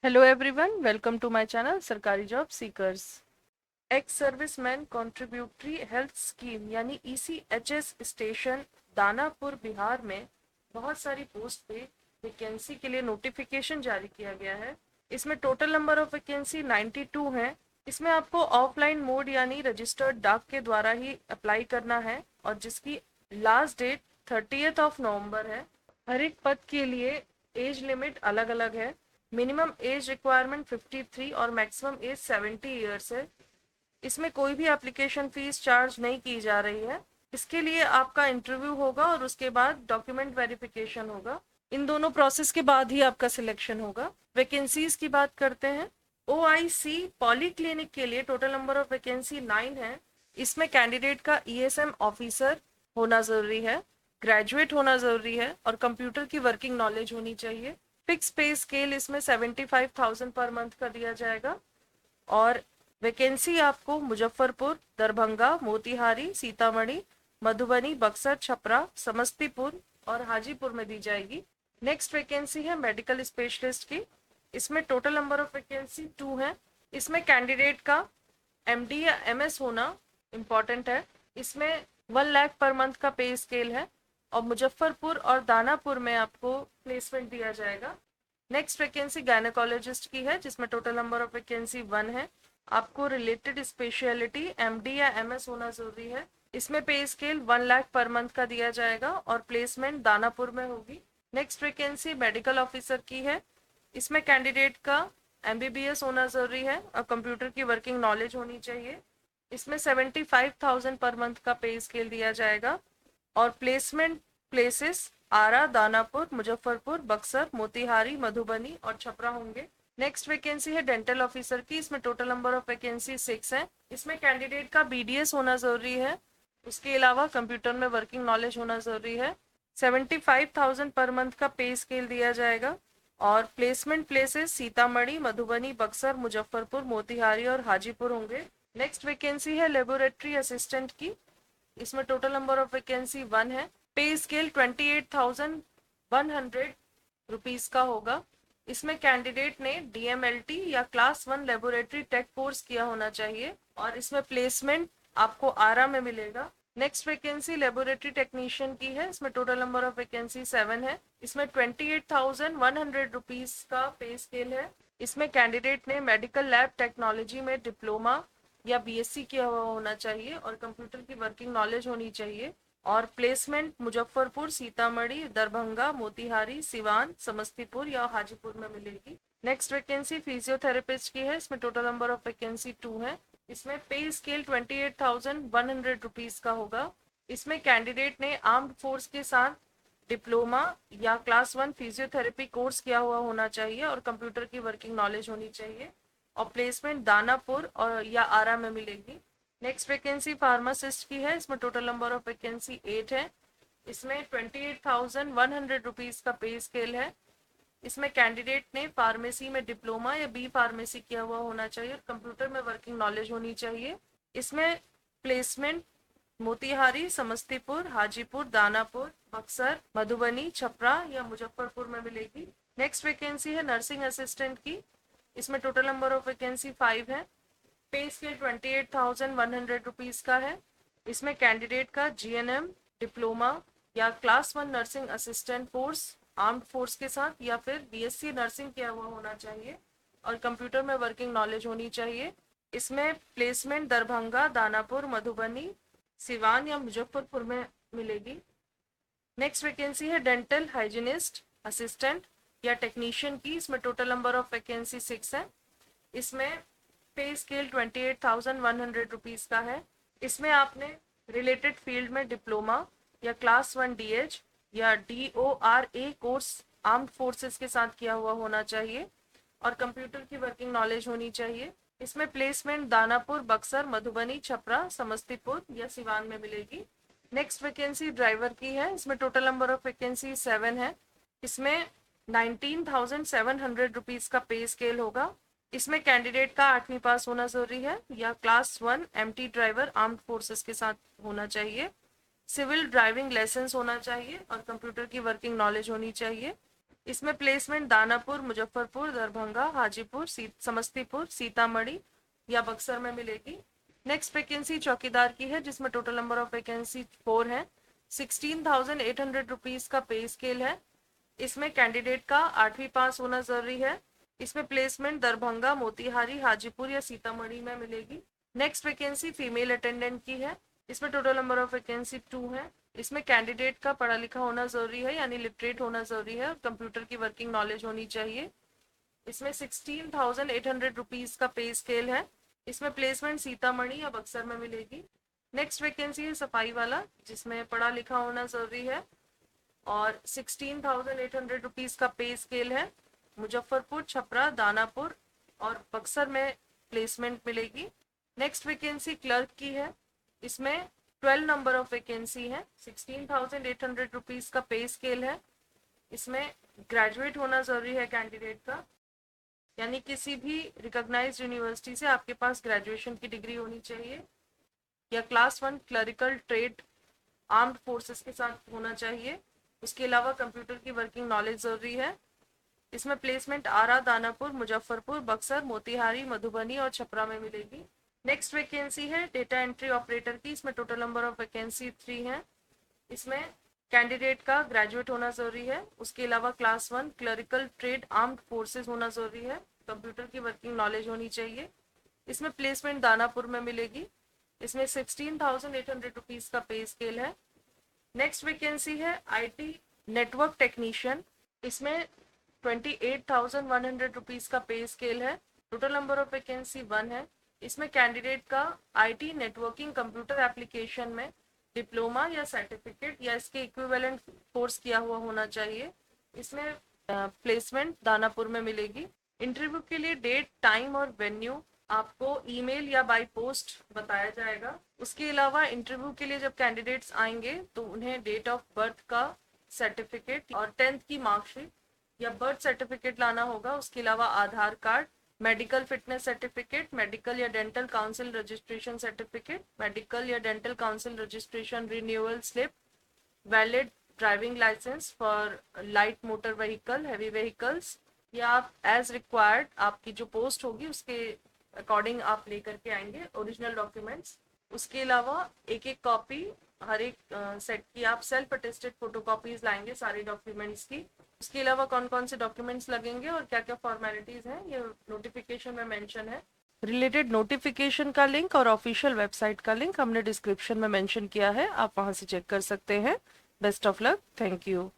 Hello everyone, welcome to my channel सरकारी job seekers. Ex serviceman contributory health scheme यानी ECHS station Danapur Bihar में बहुत सारी पोस्ट पे वैकेंसी के लिए नोटिफिकेशन जारी किया गया है। इसमें टोटल नंबर ऑफ वैकेंसी 92 है। इसमें आपको ऑफलाइन मोड यानी रजिस्टर्ड डाक के द्वारा ही अप्लाई करना है और जिसकी लास्ट डेट 30 नवंबर है। हर एक पद के लिए एज लिमिट अलग अलग है। मिनिमम एज रिक्वायरमेंट 53 और मैक्सिमम एज 70 ईयर्स है। इसमें कोई भी एप्लीकेशन फीस चार्ज नहीं की जा रही है। इसके लिए आपका इंटरव्यू होगा और उसके बाद डॉक्यूमेंट वेरिफिकेशन होगा। इन दोनों प्रोसेस के बाद ही आपका सिलेक्शन होगा। वैकेंसीज की बात करते हैं। OIC पॉली क्लिनिक के लिए टोटल नंबर ऑफ वैकेंसी 9 है। इसमें कैंडिडेट का ESM ऑफिसर होना जरूरी है, ग्रेजुएट होना जरूरी है और कंप्यूटर की वर्किंग नॉलेज होनी चाहिए। फिक्स पे स्केल इसमें 75,000 पर मंथ का दिया जाएगा और वैकेंसी आपको मुजफ्फरपुर, दरभंगा, मोतिहारी, सीतामढ़ी, मधुबनी, बक्सर, छपरा, समस्तीपुर और हाजीपुर में दी जाएगी। नेक्स्ट वैकेंसी है मेडिकल स्पेशलिस्ट की। इसमें टोटल नंबर ऑफ वैकेंसी 2 है। इसमें कैंडिडेट का MD या MS होना इम्पॉर्टेंट है। इसमें 1 लाख पर मंथ का पे स्केल है और मुजफ्फरपुर और दानापुर में आपको प्लेसमेंट दिया जाएगा। नेक्स्ट वैकेंसी गायनेकोलॉजिस्ट की है जिसमें टोटल नंबर ऑफ वैकेंसी 1 है। आपको रिलेटेड स्पेशलिटी MD या MS होना जरूरी है। इसमें पे स्केल 1 लाख पर मंथ का दिया जाएगा और प्लेसमेंट दानापुर में होगी। नेक्स्ट वैकेंसी मेडिकल ऑफिसर की है। इसमें कैंडिडेट का MBBS होना जरूरी है और कंप्यूटर की वर्किंग नॉलेज होनी चाहिए। इसमें 75,000 पर मंथ का पे स्केल दिया जाएगा और प्लेसमेंट प्लेसेस आरा, दानापुर, मुजफ्फरपुर, बक्सर, मोतिहारी, मधुबनी और छपरा होंगे। नेक्स्ट वैकेंसी है डेंटल ऑफिसर की। इसमें टोटल नंबर ऑफ वैकेंसी 6 है। इसमें कैंडिडेट का BDS होना जरूरी है। उसके अलावा कंप्यूटर में वर्किंग नॉलेज होना जरूरी है। 75,000 पर मंथ का पे स्केल दिया जाएगा और प्लेसमेंट प्लेसेस सीतामढ़ी, मधुबनी, बक्सर, मुजफ्फरपुर, मोतिहारी और हाजीपुर होंगे। नेक्स्ट वैकेंसी है लेबोरेटरी असिस्टेंट की। इसमें टोटल नंबर ऑफ वैकेंसी 1 है। पे स्केल 28,100 रुपीज का होगा। इसमें कैंडिडेट ने DMLT या क्लास 1 लेबोरेटरी टेक कोर्स किया होना चाहिए और इसमें प्लेसमेंट आपको आरा में मिलेगा। नेक्स्ट वैकेंसी लेबोरेटरी टेक्नीशियन की है। इसमें टोटल नंबर ऑफ वैकेंसी 7 है। इसमें 28,100 रुपीज का पे स्केल है। इसमें कैंडिडेट ने मेडिकल लैब टेक्नोलॉजी में डिप्लोमा या BSc किया हुआ होना चाहिए और कंप्यूटर की वर्किंग नॉलेज होनी चाहिए और प्लेसमेंट मुजफ्फरपुर, सीतामढ़ी, दरभंगा, मोतिहारी, सिवान, समस्तीपुर या हाजीपुर में मिलेगी। नेक्स्ट वैकेंसी फिजियोथेरेपिस्ट की है। इसमें टोटल नंबर ऑफ वैकेंसी 2 है। इसमें पे स्केल 28,100 रुपीज का होगा। इसमें कैंडिडेट ने आर्म्ड फोर्स के साथ डिप्लोमा या क्लास 1 फिजियोथेरेपी कोर्स किया हुआ होना चाहिए और कंप्यूटर की वर्किंग नॉलेज होनी चाहिए और प्लेसमेंट दानापुर और या आरा में मिलेगी। नेक्स्ट वैकेंसी फार्मासिस्ट की है। इसमें टोटल नंबर ऑफ वैकेंसी 8 है। इसमें 28,100 रुपीज का पे स्केल है। इसमें कैंडिडेट ने फार्मेसी में डिप्लोमा या B फार्मेसी किया हुआ होना चाहिए और कंप्यूटर में वर्किंग नॉलेज होनी चाहिए। इसमें प्लेसमेंट मोतिहारी, समस्तीपुर, हाजीपुर, दानापुर, बक्सर, मधुबनी, छपरा या मुजफ्फरपुर में मिलेगी। नेक्स्ट वैकेंसी है नर्सिंग असिस्टेंट की। इसमें टोटल नंबर ऑफ वैकेंसी 5 है। पे स्केल 28,100 रुपीज का है। इसमें कैंडिडेट का GNM डिप्लोमा या class 1 nursing assistant course armed force के साथ या फिर BSc नर्सिंग किया हुआ होना चाहिए और कंप्यूटर में वर्किंग नॉलेज होनी चाहिए। इसमें प्लेसमेंट दरभंगा, दानापुर, मधुबनी, सिवान या मुजफ्फरपुर में मिलेगी। नेक्स्ट वैकेंसी है डेंटल हाइजीनिस्ट असिस्टेंट या टेक्नीशियन की। इसमें टोटल नंबर ऑफ वैकेंसी 6 है। इसमें पे स्केल 28,100 रुपीज का है। इसमें आपने रिलेटेड फील्ड में डिप्लोमा या क्लास 1 DH या DORA कोर्स आर्म्ड फोर्सेस के साथ किया हुआ होना चाहिए और कंप्यूटर की वर्किंग नॉलेज होनी चाहिए। इसमें प्लेसमेंट दानापुर, बक्सर, मधुबनी, छपरा, समस्तीपुर या सिवान में मिलेगी। नेक्स्ट वैकेंसी ड्राइवर की है। इसमें टोटल नंबर ऑफ वैकेंसी 7 है। इसमें 19,700 रुपीज का पे स्केल होगा। इसमें कैंडिडेट का 8वीं पास होना जरूरी है या class 1 MT driver armed forces के साथ होना चाहिए। सिविल ड्राइविंग लाइसेंस होना चाहिए और कंप्यूटर की वर्किंग नॉलेज होनी चाहिए। इसमें प्लेसमेंट दानापुर, मुजफ्फरपुर, दरभंगा, हाजीपुर, समस्तीपुर, सीतामढ़ी या बक्सर में मिलेगी। नेक्स्ट वैकेंसी चौकीदार की है, जिसमें टोटल नंबर ऑफ वैकेंसी 4 है। 16,800 रुपीज का पे स्केल है। इसमें कैंडिडेट का 8वीं पास होना जरूरी है। इसमें प्लेसमेंट दरभंगा, मोतिहारी, हाजीपुर या सीतामढ़ी में मिलेगी। नेक्स्ट वैकेंसी फीमेल अटेंडेंट की है। इसमें टोटल नंबर ऑफ वैकेंसी 2 है। इसमें कैंडिडेट का पढ़ा लिखा होना जरूरी है, यानी लिटरेट होना जरूरी है, और कंप्यूटर की वर्किंग नॉलेज होनी चाहिए। इसमें 16,800 रुपीज का पे स्केल है। इसमें प्लेसमेंट सीतामढ़ी या बक्सर में मिलेगी। नेक्स्ट वैकेंसी है सफाई वाला, जिसमें पढ़ा लिखा होना जरूरी है और 16,800 रुपीज का पे स्केल है। मुजफ्फरपुर, छपरा, दानापुर और बक्सर में प्लेसमेंट मिलेगी। नेक्स्ट वैकेंसी क्लर्क की है। इसमें 12 नंबर ऑफ वैकेंसी है। 16,800 रुपीज का पे स्केल है। इसमें ग्रेजुएट होना जरूरी है कैंडिडेट का, यानी किसी भी रिकॉग्नाइज्ड यूनिवर्सिटी से आपके पास ग्रेजुएशन की डिग्री होनी चाहिए, या class 1 clerical trade armed forces के साथ होना चाहिए। उसके अलावा कंप्यूटर की वर्किंग नॉलेज जरूरी है। इसमें प्लेसमेंट आरा, दानापुर, मुजफ्फरपुर, बक्सर, मोतिहारी, मधुबनी और छपरा में मिलेगी। नेक्स्ट वैकेंसी है डेटा एंट्री ऑपरेटर की। इसमें टोटल नंबर ऑफ वैकेंसी 3 है। इसमें कैंडिडेट का ग्रेजुएट होना जरूरी है। उसके अलावा class 1 clerical trade armed forces होना जरूरी है। कंप्यूटर की वर्किंग नॉलेज होनी चाहिए। इसमें प्लेसमेंट दानापुर में मिलेगी। इसमें 16,800 रुपीज का पे स्केल है। नेक्स्ट वैकेंसी है आईटी नेटवर्क टेक्नीशियन। इसमें 28,100 रुपीज का पे स्केल है। टोटल नंबर ऑफ वैकेंसी 1 है। इसमें कैंडिडेट का आईटी नेटवर्किंग कंप्यूटर एप्लीकेशन में डिप्लोमा या सर्टिफिकेट या इसके इक्विवेलेंट कोर्स किया हुआ होना चाहिए। इसमें प्लेसमेंट दानापुर में मिलेगी। इंटरव्यू के लिए डेट, टाइम और वेन्यू आपको ईमेल या बाय पोस्ट बताया जाएगा। उसके अलावा इंटरव्यू के लिए जब कैंडिडेट्स आएंगे तो उन्हें डेट ऑफ बर्थ का सर्टिफिकेट और 10th की मार्कशीट या बर्थ सर्टिफिकेट लाना होगा। उसके अलावा Aadhaar card, medical fitness certificate, medical या dental council registration certificate, medical या dental council registration renewal slip, valid driving licence for light motor vehicle, heavy vehicles, या आप एज रिक्वायर्ड आपकी जो पोस्ट होगी उसके अकॉर्डिंग आप लेकर के आएंगे ओरिजिनल डॉक्यूमेंट्स। उसके अलावा एक एक कॉपी हर एक सेट की आप सेल्फ अटेस्टेड फोटोकॉपीज लाएंगे सारे डॉक्यूमेंट्स की। उसके अलावा कौन कौन से डॉक्यूमेंट्स लगेंगे और क्या क्या फॉर्मेलिटीज हैं ये नोटिफिकेशन में मेंशन है। रिलेटेड नोटिफिकेशन का लिंक और ऑफिशियल वेबसाइट का लिंक हमने डिस्क्रिप्शन में मेंशन किया है, आप वहां से चेक कर सकते हैं। Best of luck, thank you.